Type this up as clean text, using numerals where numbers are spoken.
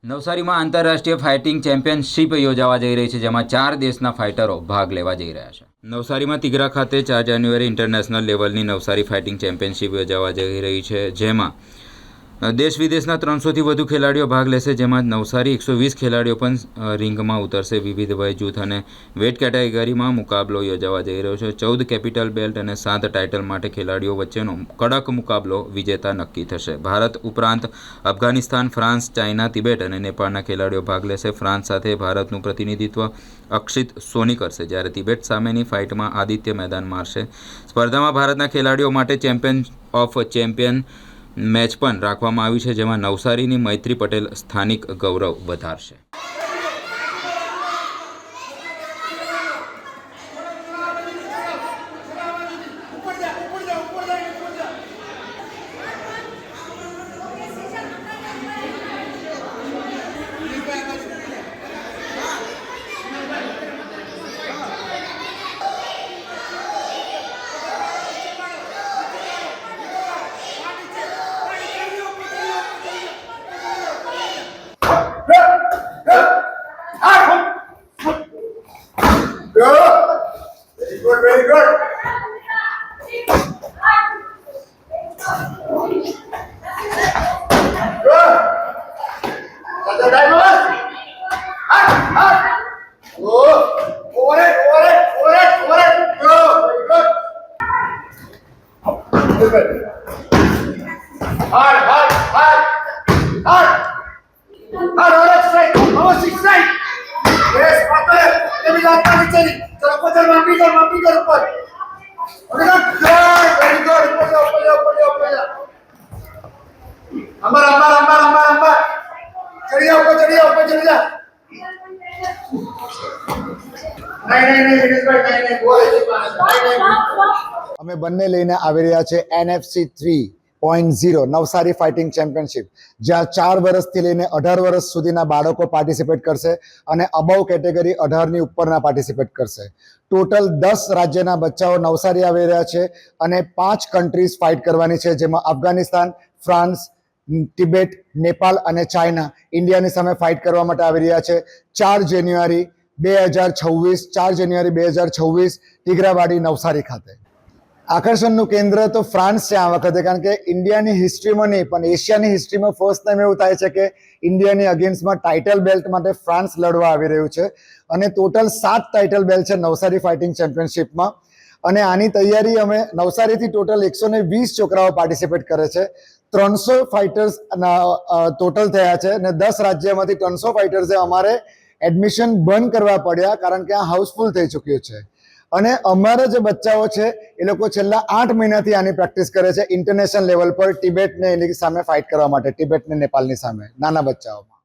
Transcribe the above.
નવસારીમાં આંતરરાષ્ટ્રીય fighting championship યોજાવા જઈ રહી છે, જેમાં 4 દેશના ફાઇટરો ભાગ લેવા જઈ રહ્યા છે. નવસારીમાં તિગરા ખાતે 4 જાન્યુઆરી ઇન્ટરનેશનલ લેવલની નવસારી ફાઇટિંગ ચેમ્પિયનશિપ યોજાવા જઈ રહી છે, જેમાં દેશ વિદેશના 300થી વધુ ખેલાડીઓ ભાગ લેશે. જેમાં નવસારી 120 ખેલાડીઓ પણ રિંગમાં ઉતરશે. વિવિધ વય જૂથ અને વેટ કેટેગરીમાં મુકાબલો યોજાવા જઈ રહ્યો છે. 14 કેપિટલ બેલ્ટ અને 7 ટાઇટલ માટે ખેલાડીઓ વચ્ચેનો કડક મુકાબલો વિજેતા નક્કી થશે. ભારત ઉપરાંત અફઘાનિસ્તાન, ફ્રાન્સ, ચાઇના, તિબેટ અને નેપાળના ખેલાડીઓ ભાગ લેશે. ફ્રાન્સ સાથે ભારતનું પ્રતિનિધિત્વ અક્ષિત સોની કરશે, જ્યારે તિબેટ સામેની ફાઇટમાં આદિત્ય મેદાન મારશે. સ્પર્ધામાં ભારતના ખેલાડીઓ માટે ચેમ્પિયન ઓફ ચેમ્પિયન મેચ પણ રાખવામાં આવી છે, જેમાં નવસારીની મૈત્રી પટેલ સ્થાનિક ગૌરવ વધારશે. Very good. Good. That's the diamond. Hard. Go. Over it. Go. Very good. Good. Hard. Over straight. Over 6 straight. Yes, proper. Let me not touch it. चलो ऊपर मापी कर ऊपर वेरी गुड ऊपर जा अंबर चढ़िया ऊपर चढ़ जा नहीं विनेश भाई नहीं बोल અમે બંને લઈને આવી રહ્યા છે NFC 3.0 નવસારી ફાઇટિંગ ચેમ્પિયનશિપ, જ્યાં 4 વર્ષથી લઈને 18 વર્ષ સુધીના બાળકો પાર્ટિસિપેટ કરશે અને અબવ કેટેગરી 18 ની ઉપરના પાર્ટિસિપેટ કરશે. ટોટલ 10 રાજ્યના બચ્ચાઓ નવસારી આવી રહ્યા છે અને 5 કન્ટ્રીઝ ફાઇટ કરવાની છે, જેમાં અફઘાનિસ્તાન, ફ્રાન્સ, તિબેટ, નેપાળ અને ચાઇના ઇન્ડિયાની સામે ફાઇટ કરવા માટે આવી રહ્યા છે. 4 જાન્યુઆરી 2026 ટીગરાવાડી નવસારી ખાતે. આકર્ષણનું કેન્દ્ર તો ફ્રાન્સ છે આ વખતે, કારણ કે ઇન્ડિયાની હિસ્ટ્રીમાં નહીં પણ એશિયાની હિસ્ટ્રીમાં ફર્સ્ટ ટાઈમ એવું થાય છે કે ઇન્ડિયાની અગેન્સ્ટમાં ટાઇટલ બેલ્ટ માટે ફ્રાન્સ લડવા આવી રહ્યું છે. અને ટોટલ 7 ટાઇટલ બેલ્ટ છે નવસારી ફાઇટિંગ ચેમ્પિયનશિપમાં. અને આની તૈયારી અમે નવસારીથી ટોટલ 120 છોકરાઓ પાર્ટિસિપેટ કરે છે. 300 ફાઇટર્સ ટોટલ થયા છે અને 10 રાજ્યમાંથી 300 ફાઇટર્સે અમારે એડમિશન બંધ કરવા પડ્યા, કારણ કે આ હાઉસફુલ થઈ ચૂક્યું છે. અને અમારા જે બચ્ચાઓ છે એ લોકો છેલ્લા 8 મહિનાથી આની પ્રેક્ટિસ કરે છે ઇન્ટરનેશનલ લેવલ પર તિબેટને એની સામે ફાઇટ કરવા માટે, તિબેટ ને નેપાળની સામે નાના બચ્ચાઓમાં.